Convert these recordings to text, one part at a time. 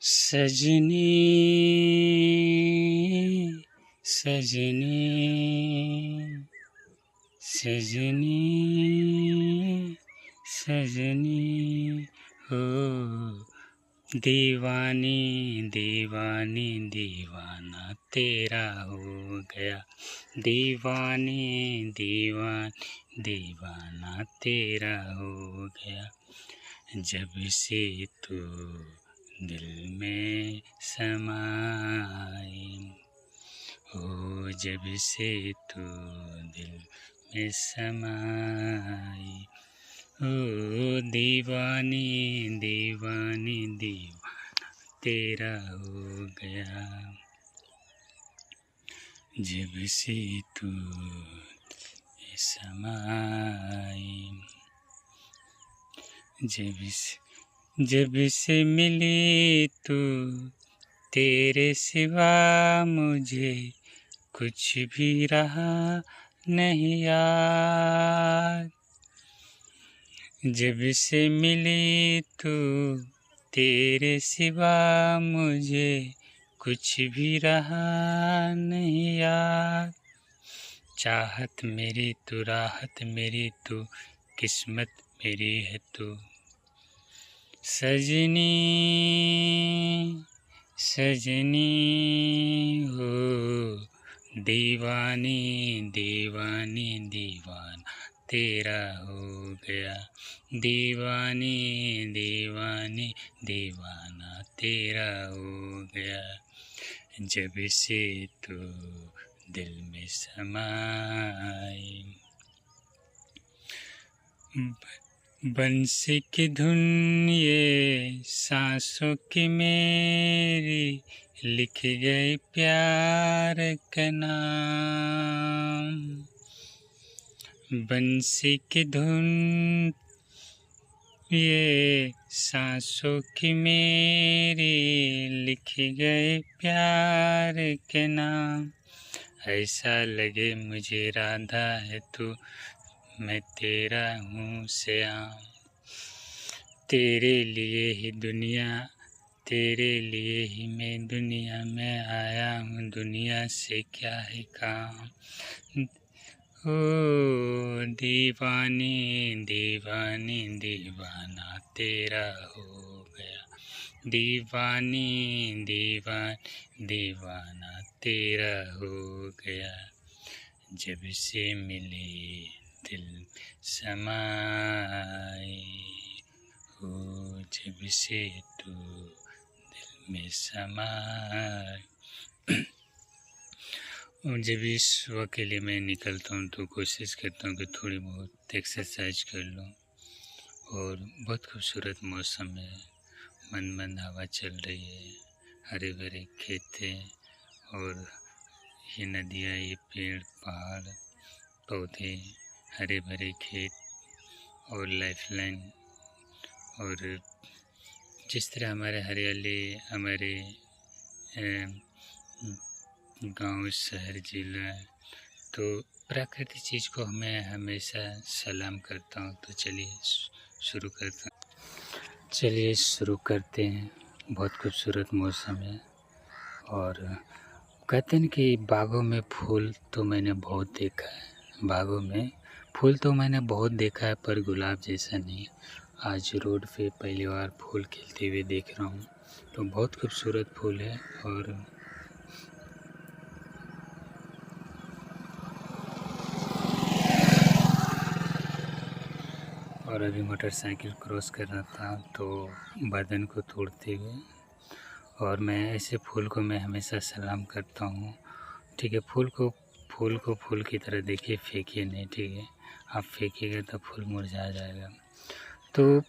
सजनी सजनी सजनी सजनी हो दीवानी दीवानी दीवाना तेरा हो गया। दीवानी दीवाना तेरा हो गया। जब से तू दिल में समाई हो, जब से तू दिल में समाई ओ दीवानी दीवानी दीवाना तेरा हो गया। जब से तू समाई जब से मिली तू तेरे सिवा मुझे कुछ भी रहा नहीं याद। जब से मिली तू तेरे सिवा मुझे कुछ भी रहा नहीं याद। चाहत मेरी तू राहत मेरी तू किस्मत मेरी है तू। सजनी सजनी हो दीवानी दीवानी दीवाना तेरा हो गया। दीवानी दीवानी दीवाना तेरा हो गया। जब से तू दिल में समाई बंसी की धुन ये सांसों की मेरी लिख गई प्यार का नाम। बंसी की धुन ये सांसों की मेरी लिख गए प्यार के नाम। ऐसा लगे मुझे राधा है तू मैं तेरा हूँ श्याम। तेरे लिए ही मैं दुनिया में आया हूँ। दुनिया से क्या है काम। ओ दीवानी दीवानी दीवाना तेरा हो गया। दीवानी दीवाना तेरा हो गया। जब से मिले दिल समाई हो, जब से तू दिल में समाई। जब भी सुबह के लिए मैं निकलता हूँ तो कोशिश करता हूँ कि थोड़ी बहुत एक्सरसाइज कर लूँ। और बहुत खूबसूरत मौसम है। मंद हवा चल रही है। हरे भरे खेत हैं और ये नदियाँ ये पेड़ पहाड़ पौधे हरे भरे खेत और लाइफलाइन। और जिस तरह हमारे हरियाली हमारे गांव शहर जिला तो प्राकृतिक चीज़ को मैं हमेशा सलाम करता हूँ। तो चलिए शुरू करते हैं। बहुत खूबसूरत मौसम है। और कहते हैं कि बागों में फूल तो मैंने बहुत देखा है। बागों में फूल तो मैंने बहुत देखा है पर गुलाब जैसा नहीं। आज रोड पे पहली बार फूल खिलते हुए देख रहा हूँ। तो बहुत खूबसूरत फूल है। और अभी मोटरसाइकिल क्रॉस कर रहा था तो बदन को तोड़ते हुए। और मैं ऐसे फूल को मैं हमेशा सलाम करता हूँ। ठीक है, फूल को फूल की तरह देखिए, फेंकिए नहीं। ठीक है, आप फेंकिएगा तो फूल मुरझा जाएगा। तो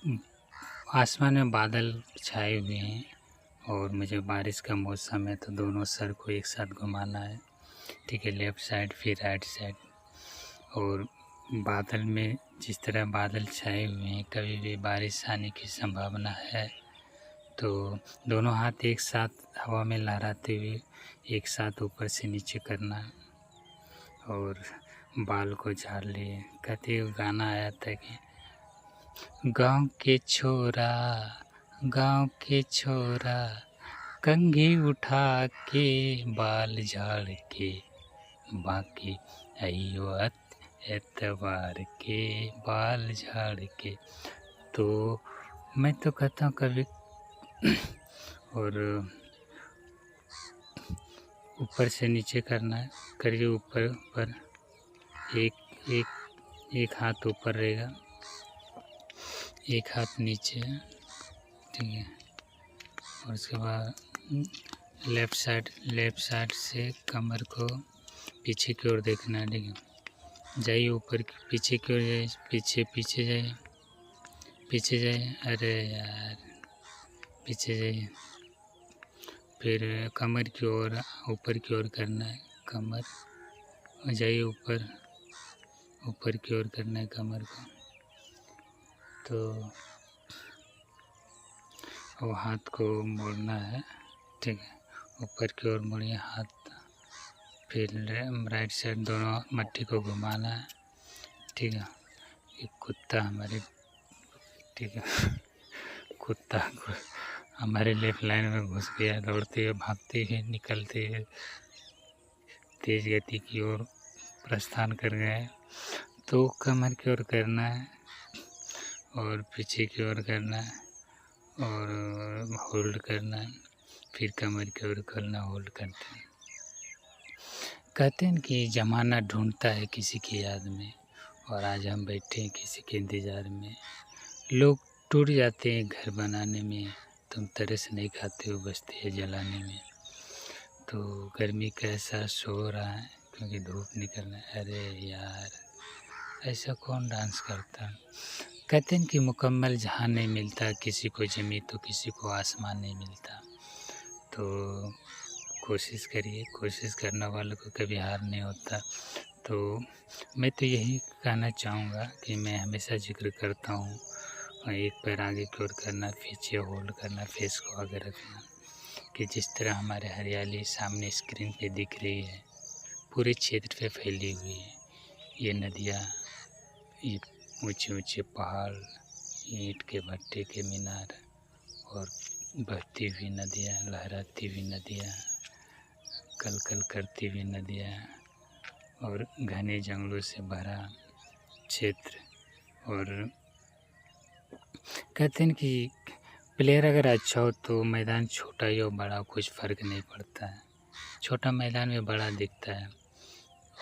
आसमान में बादल छाए हुए हैं और मुझे बारिश का मौसम है तो दोनों सर को एक साथ घुमाना है। ठीक है, लेफ़्ट साइड फिर राइट साइड। और बादल में जिस तरह बादल छाए हुए हैं कभी भी बारिश आने की संभावना है। तो दोनों हाथ एक साथ हवा में लहराते हुए एक साथ ऊपर से नीचे करना और बाल को झाड़ लिए। कहते हुए गाना आया था कि गाँव के छोरा कंघी उठा के बाल झाड़ के बाकी अयो एतवार के बाल झाड़ के। तो मैं तो कहता हूँ कभी और ऊपर से नीचे करना है, करिए ऊपर ऊपर, एक एक एक हाथ ऊपर रहेगा, एक हाथ नीचे, ठीक है। और उसके बाद लेफ़्ट साइड से कमर को पीछे की ओर देखना है, ठीक है। जाइए ऊपर पीछे की ओर जाइए, पीछे जाइए, पीछे जाइए, अरे यार पीछे जाइए। फिर कमर की ओर ऊपर की ओर करना है, कमर जाइए ऊपर की ओर करना है कमर को। तो वो हाथ को मोड़ना है, ठीक है। ऊपर की ओर मोड़िए हाथ, फिर राइट साइड दोनों मट्टी को घुमाना है, ठीक है। एक कुत्ता हमारे, ठीक है, कुत्ता हमारे लेफ्ट लाइन में घुस गया, दौड़ते हुए भागते हुए निकलते हुए तेज गति की ओर प्रस्थान कर गए। तो कमर की ओर करना है और पीछे की ओर करना है और होल्ड करना है, फिर कमर की ओर करना, होल्ड करते हैं। कहते हैं कि ज़माना ढूंढता है किसी की याद में, और आज हम बैठे हैं किसी के इंतज़ार में। लोग टूट जाते हैं घर बनाने में, तुम तरस नहीं खाते हो बस्ती है जलाने में। तो गर्मी का एहसास हो रहा है क्योंकि धूप निकल रहा है। अरे यार ऐसा कौन डांस करता। कहते हैं कि मुकम्मल जहाँ नहीं मिलता, किसी को ज़मीं तो किसी को आसमान नहीं मिलता। तो कोशिश करिए, कोशिश करने वालों को कभी हार नहीं होता। तो मैं तो यही कहना चाहूँगा कि मैं हमेशा जिक्र करता हूँ, एक पैर आगे की ओर करना, पीछे होल्ड करना, फेस को आगे रखना, कि जिस तरह हमारे हरियाली सामने स्क्रीन पे दिख रही है, पूरे क्षेत्र पे फैली हुई है। ये नदियाँ, ये ऊंचे ऊंचे पहाड़, ईंट के भट्टे के मीनार, और बहती हुई नदियाँ, लहराती हुई नदियाँ, कल कल करती हुई नदियाँ, और घने जंगलों से भरा क्षेत्र। और कहते हैं कि प्लेयर अगर अच्छा हो तो मैदान छोटा ही हो बड़ा हो कुछ फ़र्क नहीं पड़ता है, छोटा मैदान में बड़ा दिखता है।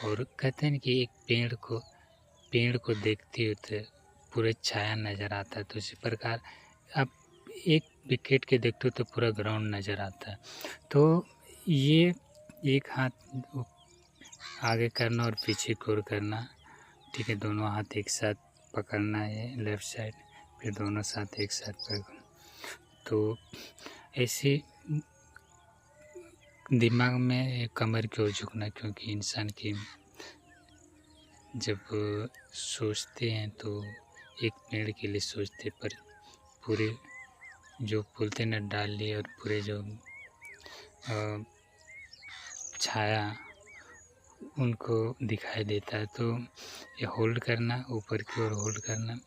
और कहते हैं कि एक पेड़ को देखते हो तो पूरा छाया नज़र आता है, तो इसी प्रकार आप एक विकेट के देखते हो तो पूरा ग्राउंड नज़र आता है। तो ये एक हाथ आगे करना और पीछे की ओर करना, ठीक है। दोनों हाथ एक साथ पकड़ना है लेफ़्ट साइड, फिर दोनों साथ एक साथ पकड़ना। तो ऐसे दिमाग में कमर की ओर झुकना, क्योंकि इंसान की जब सोचते हैं तो एक पेड़ के लिए सोचते, पर पूरे जो बोलते हैं ना डाली और पूरे जो छाया उनको दिखाई देता है। तो ये होल्ड करना, ऊपर की ओर होल्ड करना।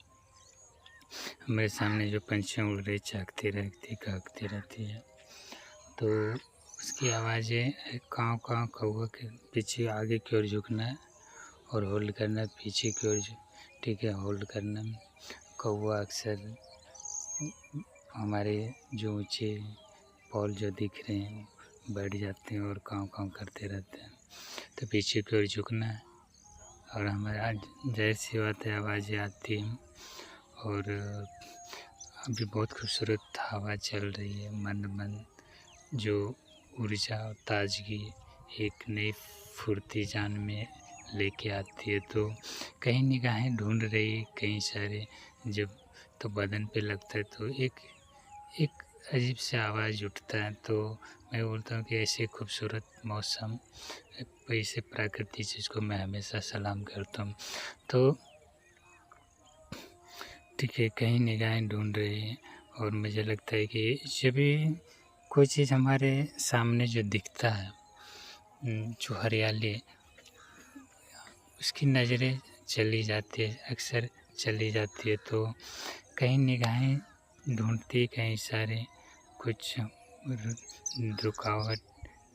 हमारे सामने जो पंछियाँ उड़ रही चहकती रहती कहकती रहती है, तो उसकी आवाज़ें काँव काँव कौवा के पीछे आगे की ओर झुकना है और होल्ड करना, पीछे की ओर, ठीक है, होल्ड करना। कौवा अक्सर हमारे जो ऊँचे पॉल जो दिख रहे हैं बैठ जाते हैं और काँव काँव करते रहते हैं। तो पीछे की ओर झुकना है और हमारे आज ज़ाहिर सी बात है आवाज़ें आती हैं। और अभी बहुत खूबसूरत हवा चल रही है, मंद मंद, जो ऊर्जा और ताजगी एक नई फुर्ती जान में लेके आती है। तो कहीं निगाहें ढूंढ रही कई सारे, जब तो बदन पे लगता है तो एक अजीब सा आवाज़ उठता है। तो मैं बोलता हूँ कि ऐसे खूबसूरत मौसम, ऐसे प्राकृतिक चीज़ को मैं हमेशा सलाम करता हूँ। तो ठीक है, कहीं निगाहें ढूंढ रही है, और मुझे लगता है कि जब भी कोई चीज़ हमारे सामने जो दिखता है, जो हरियाली, उसकी नज़रें चली जाती है, अक्सर चली जाती है। तो कहीं निगाहें ढूंढती कहीं सारे कुछ रुकावट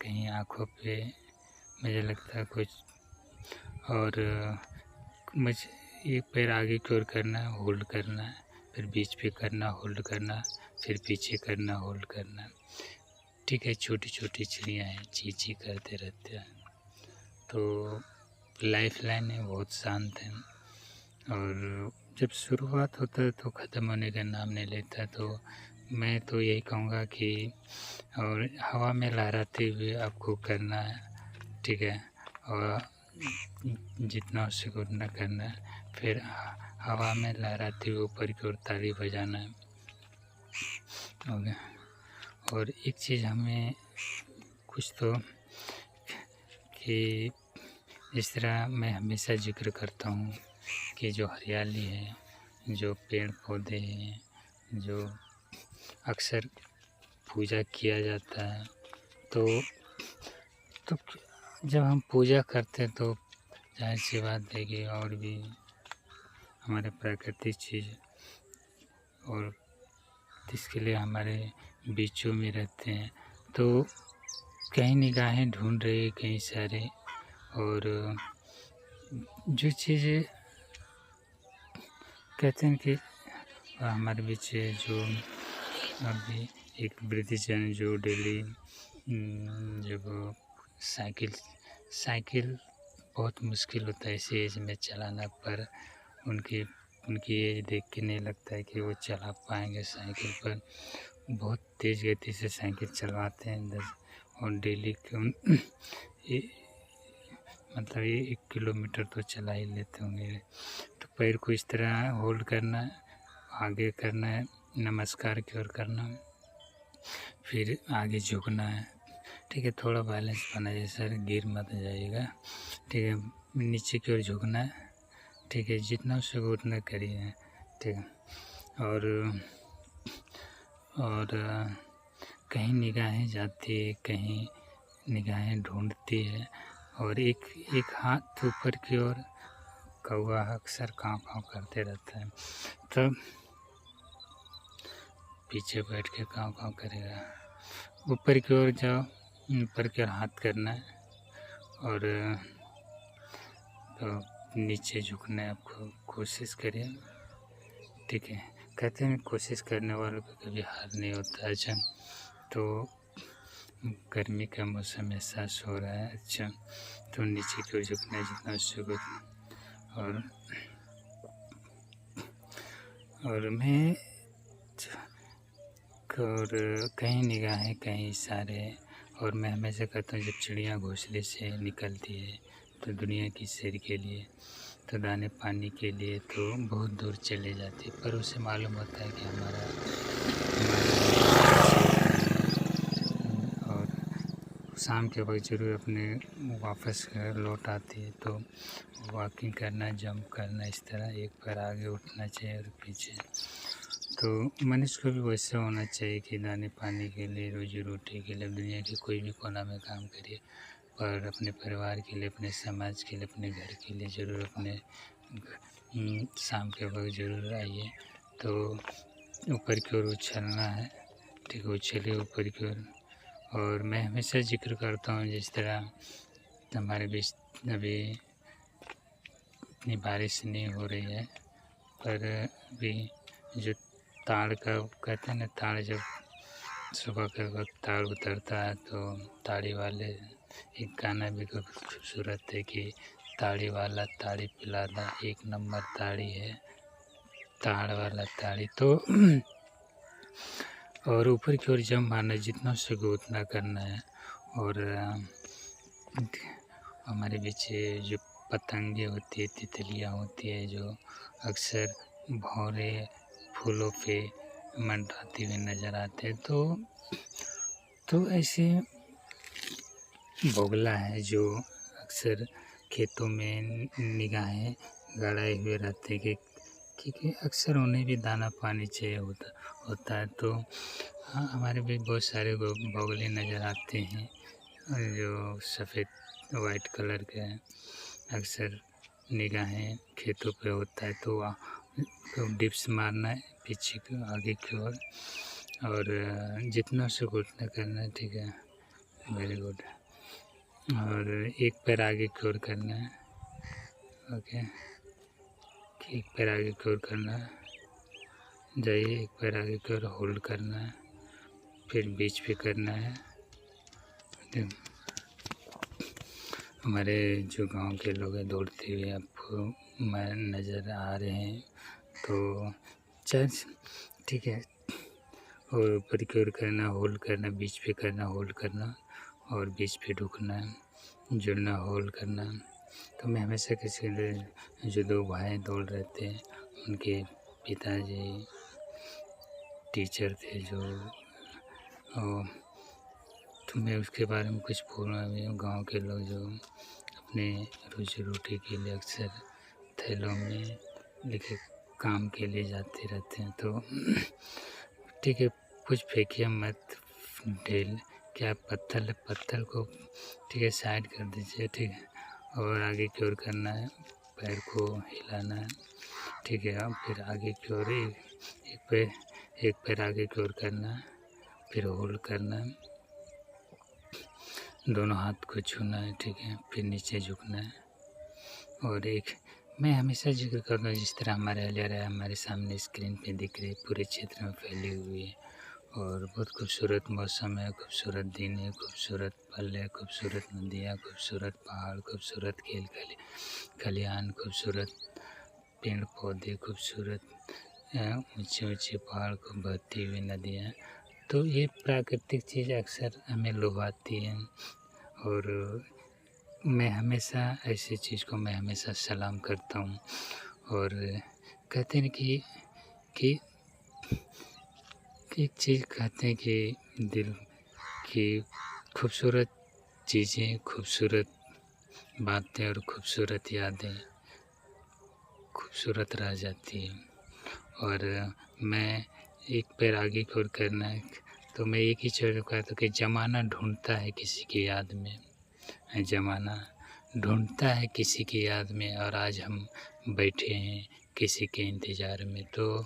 कहीं आँखों पे मुझे लगता है कुछ, और मुझे एक पैर आगे की ओर करना है, होल्ड करना है, फिर बीच पे करना, होल्ड करना, फिर पीछे करना, होल्ड करना। ठीक है, छोटी छोटी चिड़िया हैं, ची ची करते रहते हैं। तो लाइफ लाइन है, बहुत शांत है, और जब शुरुआत होता है तो ख़त्म होने का नाम नहीं लेता। तो मैं तो यही कहूँगा कि और हवा में लहराते हुए आपको करना है, ठीक है, और जितना हो सके उतना करना है। फिर हवा में लहराते हुए ऊपर की ओर ताली बजाना है, हो गया। और एक चीज़ हमें कुछ तो कि इस तरह मैं हमेशा जिक्र करता हूँ कि जो हरियाली है, जो पेड़ पौधे हैं, जो अक्सर पूजा किया जाता है, तो जब हम पूजा करते हैं तो जाहिर सी बात है कि और भी हमारे प्राकृतिक चीज़ और इसके लिए हमारे बीचों में रहते हैं। तो कहीं निगाहें ढूंढ रही कई सारे, और जो चीज़ें कहते हैं कि हमारे बीच जो अभी एक वृद्धजन जो डेली जब साइकिल बहुत मुश्किल होता है इसी एज में चलाना, पर उनकी एज देख के नहीं लगता है कि वो चला पाएंगे साइकिल पर। बहुत तेज़ गति से साइकिल चलवाते हैं और डेली मतलब 1 किलोमीटर तो चला ही लेते होंगे। तो पैर को इस तरह होल्ड करना है, आगे करना है, नमस्कार की ओर करना, फिर आगे झुकना है, ठीक है, थोड़ा बैलेंस बनाइए सर, गिर मत जाइएगा, ठीक है, नीचे की ओर झुकना है, ठीक है, जितना हो सके उतना करिए, ठीक है। और कहीं निगाहें जाती है, कहीं निगाहें ढूंढती है, और एक हाथ ऊपर की ओर, कौवा अक्सर काँव काँव करते रहता है, तब पीछे बैठ के काँव काँव करेगा। ऊपर की ओर जाओ, ऊपर की ओर हाथ करना है, और तो नीचे झुकना है आपको, कोशिश करिए, ठीक है। कहते हैं कोशिश करने वालों को कभी हार नहीं होता। अच्छा, तो गर्मी का मौसम एहसास हो रहा है, अच्छा, तो नीचे की ओर झुकना है जितना उसको, और मैं और कहीं निगाहें कहीं इशारे, और मैं हमेशा कहता हूँ जब चिड़िया घोंसले से निकलती है तो दुनिया की सैर के लिए, तो दाने पानी के लिए तो बहुत दूर चले जाती है, पर उसे मालूम होता है कि हमारा और शाम के वक्त जरूर अपने वापस घर लौट आती है। तो वॉकिंग करना, जंप करना, इस तरह एक पैर आगे उठना चाहिए और पीछे। तो मनुष्य को भी वैसा होना चाहिए कि दाने पानी के लिए, रोजी रोटी के लिए दुनिया के कोई भी कोना में काम करिए, पर अपने परिवार के लिए, अपने समाज के लिए, अपने घर के लिए ज़रूर अपने शाम के वक्त ज़रूर आइए। तो ऊपर की ओर उछलना है, ठीक है, उछलिए ऊपर की ओर। और मैं हमेशा जिक्र करता हूँ जिस तरह हमारे बीच अभी इतनी बारिश नहीं हो रही है, पर अभी जो ताड़ का कहते हैं ना, ताड़ जब सुबह के वक्त ताड़ उतरता है तो ताड़ी वाले, एक गाना भी खूबसूरत है कि ताड़ी वाला ताड़ी पिलाता, 1 नंबर ताड़ी है ताड़ वाला ताड़ी। तो और ऊपर की ओर जंप मारना, जितना हो सके उतना करना है। और हमारे बीच जो पतंगे होती है, तितलियाँ होती है, जो अक्सर भौरे फूलों पे मंडराती हुई नज़र आते हैं, तो ऐसे बोगला है जो अक्सर खेतों में निगाहें गड़ाए हुए रहते हैं, क्योंकि अक्सर उन्हें भी दाना पानी चाहिए होता है। तो हाँ, हमारे भी बहुत सारे बोगले नज़र आते हैं जो सफ़ेद वाइट कलर के हैं, अक्सर निगाहें खेतों पे होता है, तो डिप्स मारना है पीछे की आगे की ओर, और जितना हो सके उतना करना है, ठीक है, वेरी गुड। और एक पैर आगे की ओर करना है, ओके, एक पैर आगे की ओर करना है, जाइए, एक पैर आगे की ओर होल्ड करना है, फिर बीच पे करना है। हमारे जो गांव के लोग हैं दौड़ते हुए आपको मैं नज़र आ रहे हैं, तो चांस, ठीक है। और ऊपर की ओर करना, होल्ड करना, बीच पे करना, होल्ड करना और बीच पे ढुकना, जुड़ना, होल्ड करना। तो मैं हमेशा किसी जो 2 भाई दौड़ रहे थे, उनके पिताजी टीचर थे जो, तो मैं उसके बारे में कुछ बोल रहा हूँ। गाँव के लोग जो अपने रोजी रोटी के लिए अक्सर थैलों में लेके काम के लिए जाते रहते हैं, तो ठीक है, कुछ फेंकिए मत, ढेल क्या पत्थर को, ठीक है, साइड कर दीजिए, ठीक है, और आगे की ओर करना है, पैर को हिलाना है, ठीक है। अब फिर आगे की ओर एक पैर आगे की ओर करना है, फिर होल्ड करना है, दोनों हाथ को छूना है, ठीक है, फिर नीचे झुकना है। और एक मैं हमेशा जिक्र करता हूँ, जिस तरह हमारे हरियाणा हमारे सामने स्क्रीन पे दिख रही पूरे क्षेत्र में फैली हुई है, और बहुत खूबसूरत मौसम है, खूबसूरत दिन है, खूबसूरत पल है, खूबसूरत नदियाँ, खूबसूरत पहाड़, खूबसूरत खेल खलिहान, खूबसूरत पेड़ पौधे, खूबसूरत ऊंचे ऊंचे पहाड़ को बहती हुई नदियाँ। तो ये प्राकृतिक चीज़ अक्सर हमें लुभाती है, और मैं हमेशा ऐसी चीज़ को मैं हमेशा सलाम करता हूँ। और कहते हैं कि एक चीज़ कहते हैं कि दिल की खूबसूरत चीज़ें, खूबसूरत बातें और खूबसूरत यादें खूबसूरत रह जाती हैं। और मैं एक पैर आगे की ओर करना है, तो मैं एक ही चीज़ कहता हूँ कि ज़माना ढूंढता है किसी की याद में, ज़माना ढूंढता है किसी की याद में, और आज हम बैठे हैं किसी के इंतज़ार में। तो